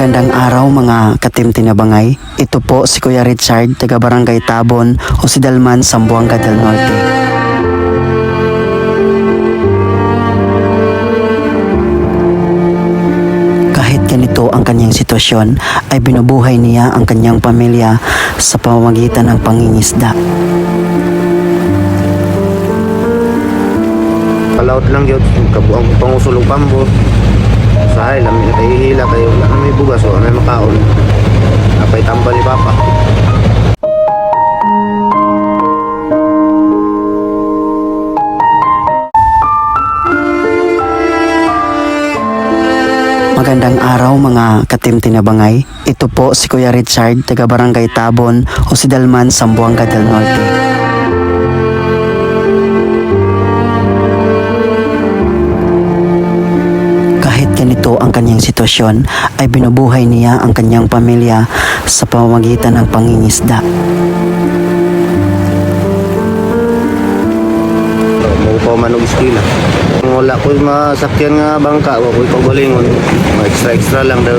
Magandang araw mga katimtinabangay. Ito po si Kuya Richard, taga Barangay Tabon o si Dalman, Zamboanga del Norte. Kahit ganito ang kanyang sitwasyon, ay binubuhay niya ang kanyang pamilya sa pamamagitan ng pangingisda. Kalaot lang yun, kabuang pangusulong pambor. Sahay, lamin na kayo hila kayo, wala na may bugas o may makaon. Napay tambal ni Papa. Magandang araw mga katimtinabangay. Ito po si Kuya Richard, taga Barangay Tabon o si Dalman, Zamboanga del Norte. Ganito ang kanyang sitwasyon, ay binubuhay niya ang kanyang pamilya sa pamamagitan ng pangingisda. Maupaw man og iskila. Wala ko'y masakyan nga bangka, wala ko'y pagalingon. Extra lang daw.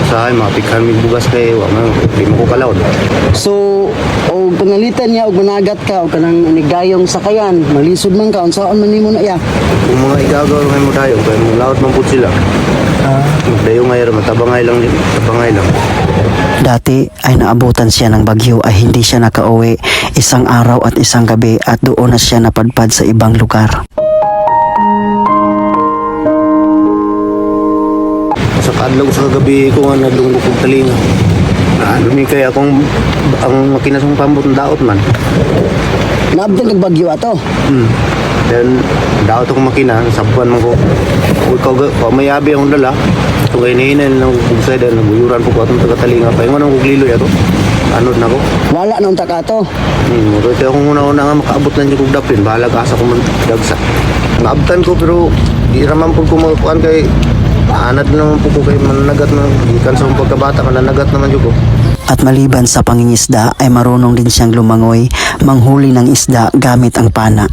Sahay, mapikhan may bugas kayo, di mo ko kalawad. So, o pangalitan niya, o managat ka, o kanang inigayong sakayan, malisod man ka, unsaon man nimo na iya. Kung mga igagaw may mo tayo, kaya mo lawat man po sila. Magdayo ngayon, matabangay lang din, matabangay lang. Dati ay naabutan siya ng bagyo ay hindi siya nakauwi isang araw at isang gabi at doon na siya napadpad sa ibang lugar. Sa kadlaw sa kagabi ko nga nagdunggo kong talinga. Dumi kaya akong ang makinasong pambot ng daot man. Naabdan nagbagyo ato. Then daot akong makina, sabuan mo ko. Kung may abi akong dala, kung kayo nahinan ng kugsay dahil naguyuran po ko atong taga-talinga pa. Yung anong kugliloy ato, anod na ko. Wala na unta ka ato. Rito akong una-una nga makaabot na yung kugdapin. Bahala ka asa ko man dagsa. Naabtan ko pero di raman po kumakuan kay anad naman po ko kay mananagat na. Ikan sa pagkabata, mananagat naman yun ko. At maliban sa pangingisda ay marunong din siyang lumangoy, manghuli ng isda gamit ang pana.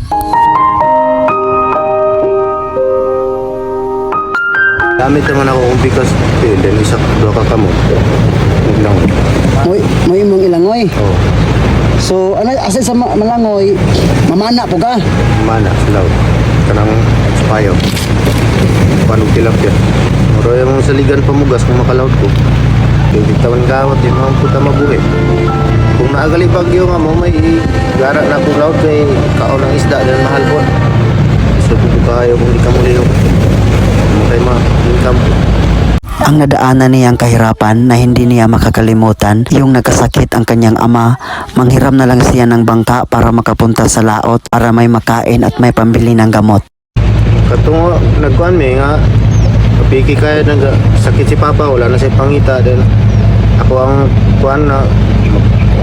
Gamit naman ako kung bikas, then isa dua ka kamo. Naglangoy. Mo imong ilangoy. Oo. So, ano, asa sa malangoy, mamana po ka. Mana, silaw. Kanang sapayo. Panog tilapia. Muro yung saligan pamugas kung makalawad ko. Hindi tawan kawat, di mga puta mabuhi. Kung naagali bagyo nga mo, may gara na kung lawad kay kaon ng isda dahil mahal po. So, kung kayo kung di ka muli yung kay ma-income. Ang nadaanan niyang kahirapan na hindi niya makakalimutan, yung nagkasakit ang kanyang ama, manghiram na lang siya ng bangka para makapunta sa laot para may makain at may pambili ng gamot. Katungo, nagkuhan may nga, kapiki kaya sakit si Papa, wala na siya pangita. Then, ako ang kuhan na,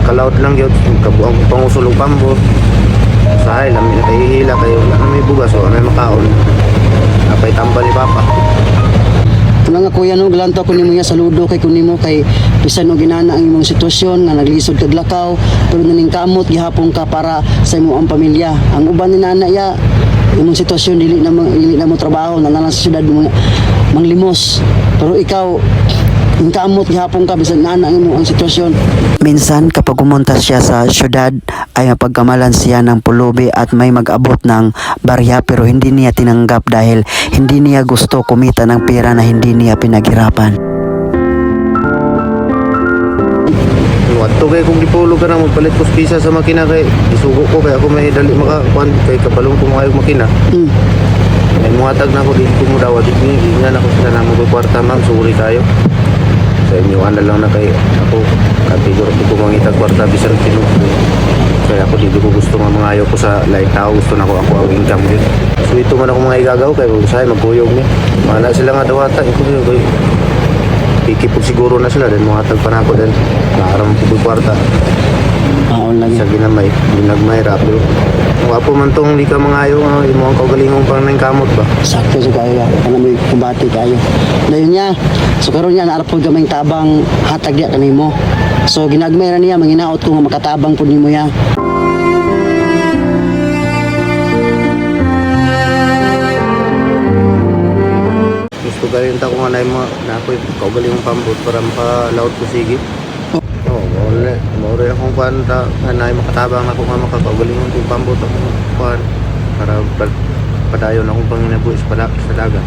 kalawad lang yun, kabuang pangusulong pambor. Sahay, lamin na kayo hila kayo, wala na may bugas o may makaon. Napay tambal ni Papa. Ito nga kuya no, galanto ko nimo niya saludo kay kunimo kay bisan og ginana ang imong sitwasyon nga naglisod kag lakaw, tulog na ning kamot gihapon ka para sa imong pamilya. Ang uban ni nana ya imong sitwasyon dili na mo trabaho na lang sa syudad mo manglimos. Pero ikaw yung kamot gihapon ka bisan nana ang imong sitwasyon. Minsan kapag pumunta siya sa syudad ay mapagkamalan siya ng pulubi at may mag-abot ng barya pero hindi niya tinanggap dahil hindi niya gusto kumita ng pera na hindi niya pinaghirapan. Wato kay kung dipulog ka na magpalit ko spisa sa makina kay isugo ko kay ako may dali makakuan kay kabalong ko mga makina. May muhatag na ako dito mo daw dito nga na ko sila na mo kwarta ma'am sorry kayo. Sa inyo ana lang na kay ako katiguro ko mangita kwarta bisan tinuod. Kaya ako dito ko gusto nga mga ayaw ko sa like tao gusto na ako ang income din. So ito man ako mga igagaw kay kung say magkuyog ni. Mana sila nga dawata ko kay ikipog siguro na sila din muhatag pa na ako din. Naaram ko kwarta. Lagi. Sa ginamay, ginagmay rapid. Wapo man tong di ka mga ayaw, imo ang kaugalingong pang nang kamot ba? Sakto sa kayo, ano may kumbati kayo. Dayon niya, so karon niya naarap po gamay tabang hatag niya kanimo. So ginagmay ra niya, manginaot ko nga makatabang po nimo ya. Gusto galinta ko nga na ako'y kaugali yung pambot para makalaot ko sige. Oo, mauli akong kuhan na makatabang ako nga makakaugali yung pambot akong kuhan para padayon akong panginabuhi sa dagat.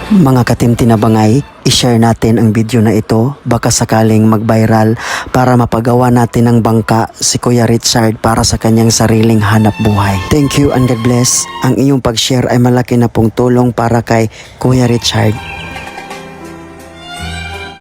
Mga katimtinabangay, i-share natin ang video na ito, baka sakaling mag-viral para mapagawa natin ng bangka si Kuya Richard para sa kanyang sariling hanap buhay. Thank you and God bless. Ang iyong pag-share ay malaki na pong tulong para kay Kuya Richard.